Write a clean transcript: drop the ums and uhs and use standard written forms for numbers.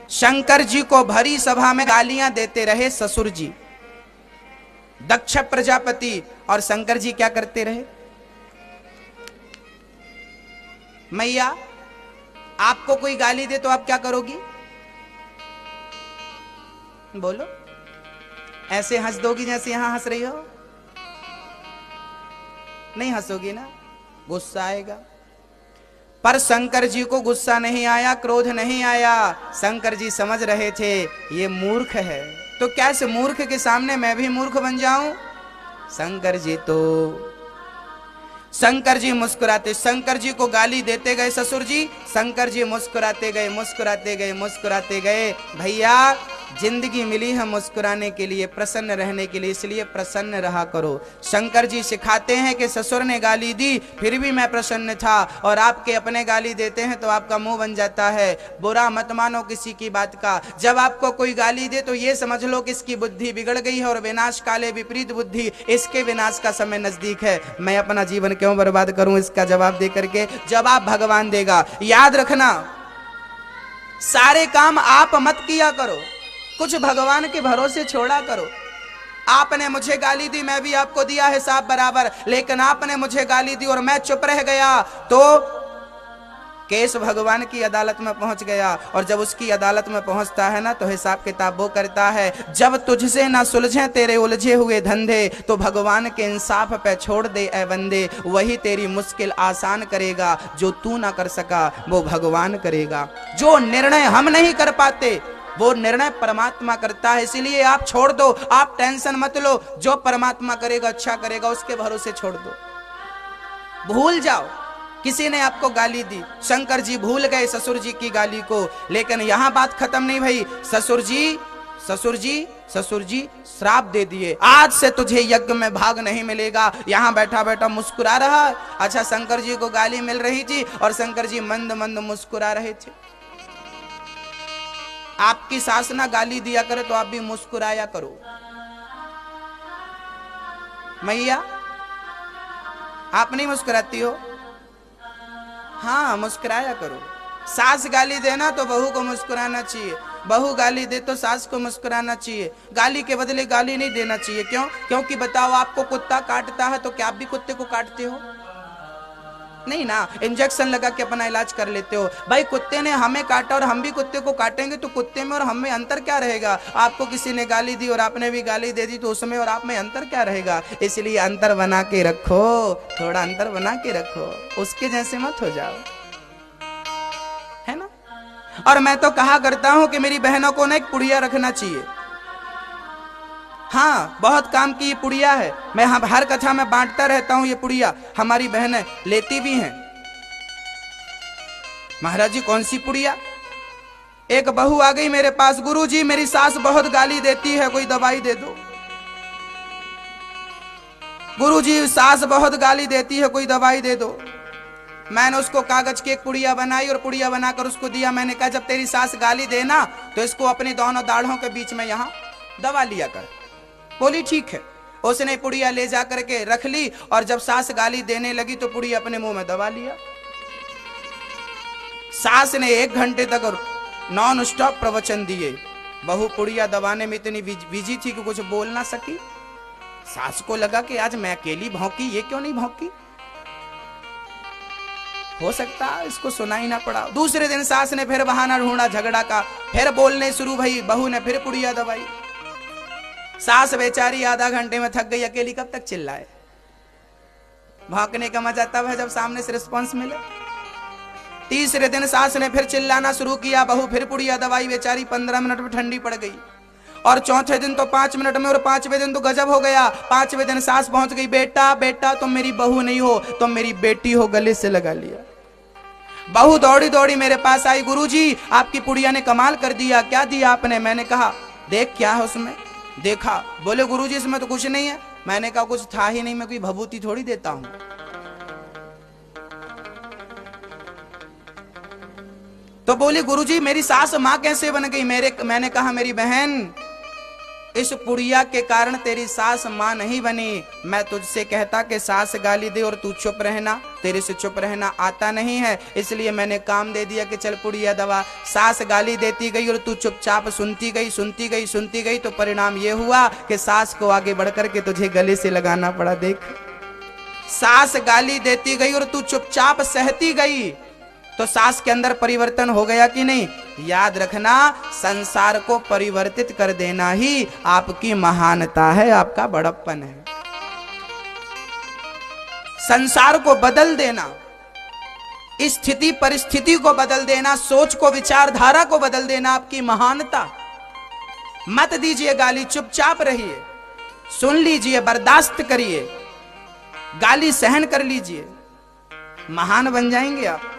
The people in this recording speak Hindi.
शंकर जी को भरी सभा में गालियां देते रहे ससुर जी, दक्ष प्रजापति। और शंकर जी क्या करते रहे? मैया आपको कोई गाली दे तो आप क्या करोगी? बोलो, ऐसे हंस दोगी जैसे यहां हंस रही हो? नहीं हंसोगी ना, गुस्सा आएगा। पर शंकर जी को गुस्सा नहीं आया, क्रोध नहीं आया। शंकर जी समझ रहे थे ये मूर्ख है, तो क्या इस मूर्ख के सामने मैं भी मूर्ख बन जाऊं? शंकर जी मुस्कुराते, शंकर जी को गाली देते गए ससुर जी, शंकर जी मुस्कुराते गए, मुस्कुराते गए, मुस्कुराते गए। भैया जिंदगी मिली है मुस्कुराने के लिए, प्रसन्न रहने के लिए, इसलिए प्रसन्न रहा करो। शंकर जी सिखाते हैं कि ससुर ने गाली दी फिर भी मैं प्रसन्न था, और आपके अपने गाली देते हैं तो आपका मुंह बन जाता है। बुरा मत मानो किसी की बात का। जब आपको कोई गाली दे तो ये समझ लो कि इसकी बुद्धि बिगड़ गई है, और विनाश काले विपरीत बुद्धि, इसके विनाश का समय नजदीक है। मैं अपना जीवन क्यों बर्बाद करूं? इसका जवाब दे करके जवाब भगवान देगा। याद रखना, सारे काम आप मत किया करो, कुछ भगवान के भरोसे छोड़ा करो। आपने मुझे गाली दी, मैं भी आपको दिया हिसाब बराबर, लेकिन आपने मुझे गाली दी और मैं चुप रह गया तो केस भगवान की अदालत में पहुंच गया। और जब उसकी अदालत में पहुंचता है ना, तो हिसाब किताब वो करता है। जब तुझसे ना सुलझे तेरे उलझे हुए धंधे, तो भगवान के इंसाफ पे छोड़ दे ए बंदे। वही तेरी मुश्किल आसान करेगा, जो तू ना कर सका वो भगवान करेगा। जो निर्णय हम नहीं कर पाते वो निर्णय परमात्मा करता है, इसीलिए आप छोड़ दो, आप टेंशन मत लो। जो परमात्मा करेगा अच्छा करेगा, उसके भरोसे छोड़ दो, भूल जाओ। किसी ने आपको गाली दी, शंकर जी भूल गए ससुर जी की गाली को, लेकिन यहां बात खत्म नहीं भई। ससुर जी श्राप दे दिए, आज से तुझे यज्ञ में भाग नहीं मिलेगा। यहां बैठा बैठा मुस्कुरा रहा। अच्छा, शंकर जी को गाली मिल रही थी और शंकर जी मंद मंद मुस्कुरा रहे थे। आपकी सास ना गाली दिया करे तो आप भी मुस्कुराया करो। मैया आप नहीं मुस्कुराती हो? हाँ, मुस्कुराया करो। सास गाली देना तो बहू को मुस्कुराना चाहिए, बहू गाली दे तो सास को मुस्कुराना चाहिए। गाली के बदले गाली नहीं देना चाहिए। क्यों? क्योंकि बताओ, आपको कुत्ता काटता है तो क्या आप भी कुत्ते को काटते हो? नहीं ना, इंजेक्शन लगा के अपना इलाज कर लेते हो। भाई कुत्ते ने हमें काटा और हम भी कुत्ते को काटेंगे तो कुत्ते में और हम में अंतर क्या रहेगा? आपको किसी ने गाली दी और आपने भी गाली दे दी तो उसमें और आप में अंतर क्या रहेगा? इसलिए अंतर बना के रखो, थोड़ा अंतर बना के रखो, उसके जैसे मत हो जाओ, है ना। और मैं तो कहा करता हूं कि मेरी बहनों को ना एक पुड़िया रखना चाहिए। हाँ, बहुत काम की ये पुड़िया है, मैं हर कथा में बांटता रहता हूं। ये पुड़िया हमारी बहनें लेती भी हैं। महाराज जी कौन सी पुड़िया? एक बहू आ गई मेरे पास, गुरुजी मेरी सास बहुत गाली देती है, कोई दवाई दे दो। गुरुजी सास बहुत गाली देती है, कोई दवाई दे दो। मैंने उसको कागज की एक पुड़िया बनाई और पुड़िया बनाकर उसको दिया। मैंने कहा जब तेरी सास गाली देना तो इसको अपनी दोनों दाढ़ों के बीच में यहां दबा लिया कर। बोली ठीक है। उसने पुड़िया ले जा करके रख ली और जब सास गाली देने लगी तो पुड़िया अपने मुंह में दबा लिया। सास ने 1 घंटे तक नॉन स्टॉप प्रवचन दिए। बहू पुड़िया दबाने में इतनी बिजी थी कि कुछ बोल ना सकी। सास को लगा कि आज मैं अकेली भौंकी, ये क्यों नहीं भौंकी? हो सकता है इसको सुना ही ना पड़ा। दूसरे दिन सास ने फिर बहाना ढूंढा झगड़ा का, फिर बोलने शुरू भई। बहू ने फिर पुड़िया दबाई। सास बेचारी आधा घंटे में थक गई, अकेली कब तक चिल्लाए? भौंकने का मजा तब है जब सामने से रिस्पांस मिले। तीसरे दिन सास ने फिर चिल्लाना शुरू किया, बहू फिर पुड़िया दवाई। बेचारी 15 मिनट में ठंडी पड़ गई। और चौथे दिन तो 5 मिनट में, और 5वें दिन तो गजब हो गया। 5वें दिन सास पहुंच गई, बेटा बेटा तुम मेरी बहू नहीं हो, तुम मेरी बेटी हो, गले से लगा लिया। बहू दौड़ी दौड़ी मेरे पास आई, गुरुजी आपकी पुड़िया ने कमाल कर दिया। क्या दिया आपने? मैंने कहा देख क्या है उसमें। देखा, बोले गुरुजी इसमें तो कुछ नहीं है। मैंने कहा कुछ था ही नहीं, मैं कोई भभूति थोड़ी देता हूं। तो बोले गुरुजी मेरी सास मां कैसे बन गई? मैंने कहा मेरी बहन इस पुड़िया के कारण तेरी सास मां नहीं बनी। मैं तुझसे कहता कि सास गाली दे और तू चुप रहना, तेरे से चुप रहना आता नहीं है, इसलिए मैंने काम दे दिया कि चल पुड़िया दबा। सास गाली देती गई और तू चुपचाप सुनती गई, सुनती गई, सुनती गई, तो परिणाम ये हुआ कि सास को आगे बढ़कर के तुझे गले से लगाना पड़ा। देख, सास गाली देती गई और तू चुपचाप सहती गई, तो सास के अंदर परिवर्तन हो गया कि नहीं? याद रखना, संसार को परिवर्तित कर देना ही आपकी महानता है, आपका बड़प्पन है। संसार को बदल देना, स्थिति परिस्थिति को बदल देना, सोच को विचारधारा को बदल देना आपकी महानता। मत दीजिए गाली, चुपचाप रहिए, सुन लीजिए, बर्दाश्त करिए, गाली सहन कर लीजिए, महान बन जाएंगे आप।